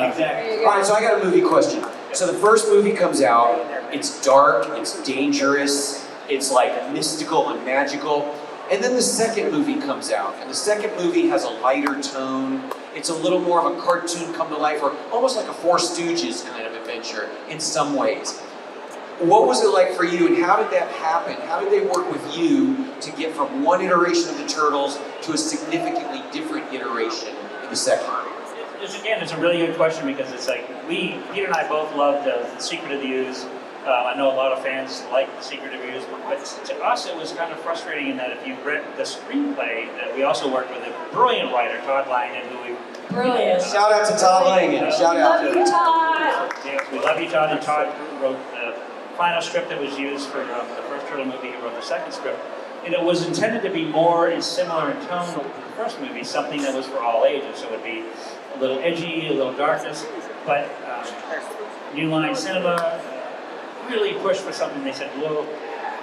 Exactly. All right, so I got a movie question. So the first movie comes out, it's dark, it's dangerous, it's like mystical and magical. And then the second movie comes out, and the second movie has a lighter tone. It's a little more of a cartoon come to life, or almost like a Four Stooges kind of adventure in some ways. What was it like for you, and how did that happen? How did they work with you to get from one iteration of the Turtles to a significantly different iteration in the second? It's a really good question, because it's like, Peter and I both loved The Secret of the Ooze. I know a lot of fans like The Secret of the Ooze, but to us it was kind of frustrating in that if you read the screenplay, that we also worked with a brilliant writer, Todd Langen, who we... Brilliant. Shout out to Todd Langen. Shout out to Love you, Todd. Yes, we love you, Todd. And Todd wrote the final script that was used for the first Turtle movie. He wrote the second script. And it was intended to be more and similar in tone to the first movie, something that was for all ages. So it would be a little edgy, a little darkness. But New Line Cinema really pushed for something. They said, well,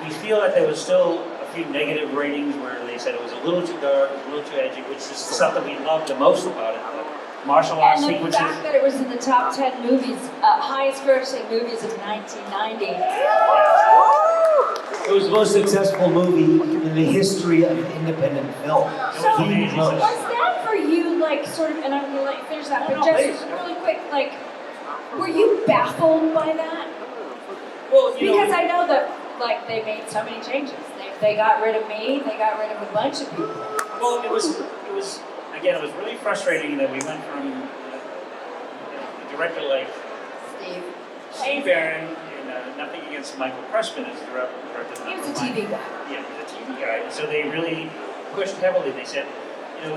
we feel that there was still a few negative ratings where they said it was a little too dark, a little too edgy, which is something we loved the most about it. The martial arts sequences. And the fact that it was in the top 10 movies, highest grossing movies of 1990. It was the most successful movie in the history of independent film. So, was that for you, like, sort of, and I'm gonna let you finish that, but just really quick, like, were you baffled by that? Well, because I know that, like, they made so many changes. They got rid of me, they got rid of a bunch of people. Well, it was really frustrating that we went from a director like Steve Aaron, and nothing against Michael Pressman as the director. He was a TV guy. Yeah, he was a TV guy. And so they really pushed heavily. They said, and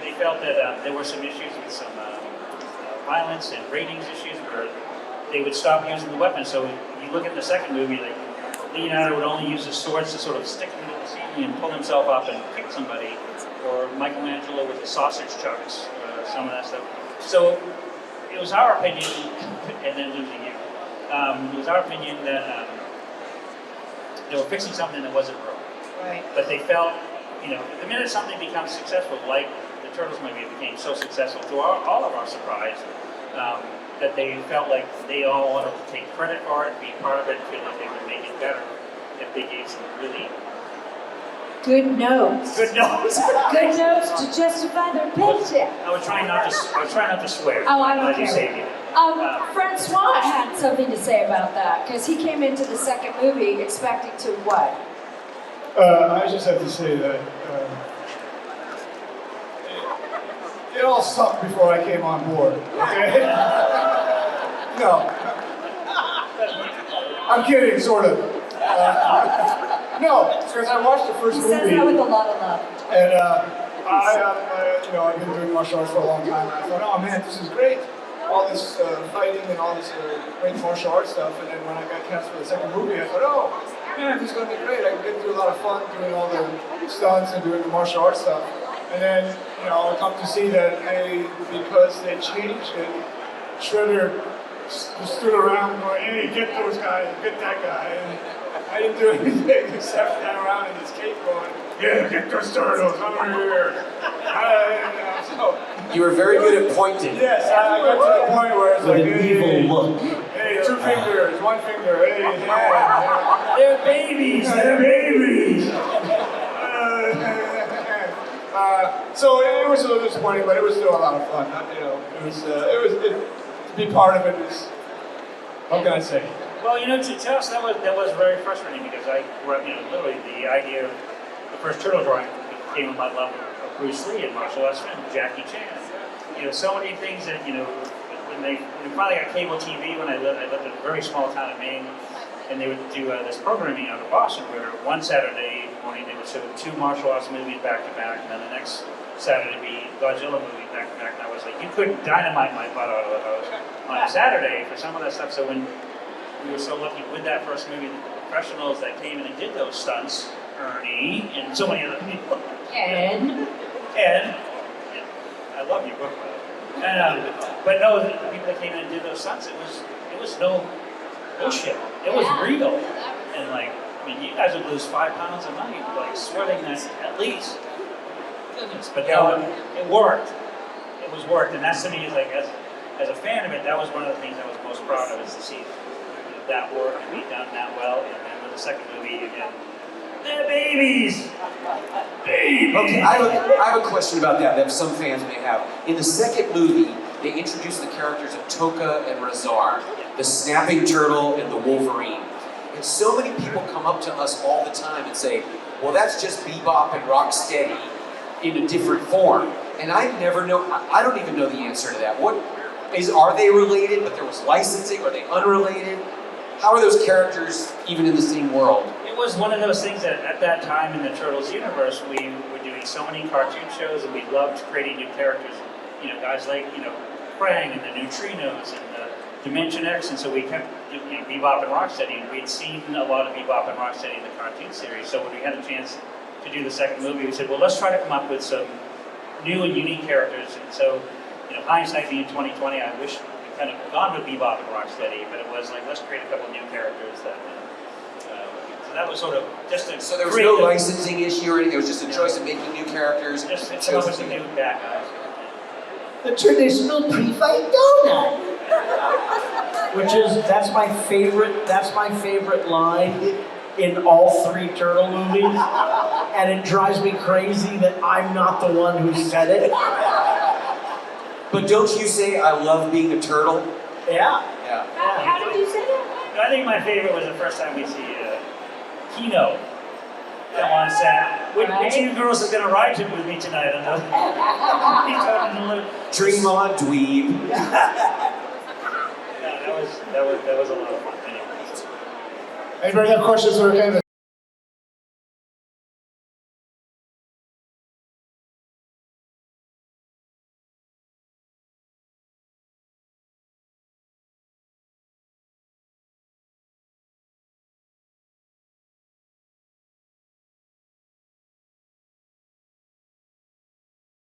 they felt that there were some issues with some violence and ratings issues where they would stop using the weapons. So you look at the second movie, like Leonardo would only use his swords to sort of stick them into the ceiling and pull himself up and kick somebody, or Michelangelo with the sausage chucks, some of that stuff. So it was our opinion, and then losing you, it was our opinion that they were fixing something that wasn't broken. Right. But they felt, the minute something becomes successful, like the Turtles movie became so successful, to all of our surprise, that they felt like they all wanted to take credit for it, be part of it, feel like they would make it better if they gave some really good notes. Good notes. Good notes to justify their paycheck. I was trying not to swear. Oh, I don't Glad care. you saved it. Francois had something to say about that, because he came into the second movie expecting to what? I just have to say that it all sucked before I came on board, okay? No. I'm kidding, sort of. No, because I watched the first movie. He says that with a lot of love. And I've been doing martial arts for a long time. I thought, oh man, this is great. All this fighting and all this great martial arts stuff. And then when I got cast for the second movie, I thought, oh man, this is going to be great. I get to do a lot of fun doing all the stunts and doing the martial arts stuff. And then, I come to see that because they changed it, Shredder stood around going, hey, get those guys, get that guy. And I didn't do anything except stand around in this cape going, yeah, get those turtles over here. You were very good at pointing. Yes, I got to the point where it's like, With an evil look. Hey, 2 fingers, 1 finger, hey, yeah. They're babies. They're babies. So it was a little disappointing, but it was still a lot of fun. To be part of it was, what can I say? Well, to us that was very frustrating, because I grew up, literally the idea of the first turtle drawing came with my love of Bruce Lee and martial arts film, Jackie Chan. So many things that when we finally got cable TV when I lived in a very small town in Maine, and they would do this programming out of Boston where one Saturday morning they would show 2 martial arts movies back to back, and then the next Saturday would be Godzilla movies back to back. And I was like, you couldn't dynamite my butt out of the house on a Saturday for some of that stuff. So when we were so lucky with that first movie, the professionals that came in and did those stunts, Ernie and so many other people. Ed. I love your book, by the way. And, but no, the people that came in and did those stunts, it was no bullshit. It was real. And you guys would lose 5 pounds a night, sweating that at least. Goodness, but no, it worked. It was worked, and that's to me is as a fan of it, that was one of the things I was most proud of, is to see that work and be done that well. And then with the second movie, again, they're babies! Babies! Okay, I have a question about that some fans may have. In the second movie, they introduced the characters of Tokka and Razor, the snapping turtle and the Wolverine. And so many people come up to us all the time and say, well, that's just Bebop and Rocksteady in a different form. And I don't even know the answer to that. Are they related, but there was licensing? Are they unrelated? How are those characters even in the same world? It was one of those things that at that time in the Turtles universe, we were doing so many cartoon shows and we loved creating new characters. You know, guys like, Krang and the Neutrinos and the Dimension X, and so we kept Bebop and Rocksteady, and we'd seen a lot of Bebop and Rocksteady in the cartoon series, so when we had a chance to do the second movie, we said, well, let's try to come up with some new and unique characters. And so, hindsight being 2020, I wish we kind of gone with Bebop and Rocksteady, but it was like, let's create a couple new characters that. So that was sort of just a. So there was no licensing issue or anything. It was just a choice of making new characters. Just come up with some new bad guys. The traditional pre-fight donut. That's my favorite line in all three Turtle movies. And it drives me crazy that I'm not the one who said it. But don't you say, I love being a turtle? Yeah. How did you say that? I think my favorite was the first time we see Kino come on set. Which of you girls is going to ride with me tonight? Dream on, dweeb. That was a lot of fun. Anyway. Anybody have questions for Kevin?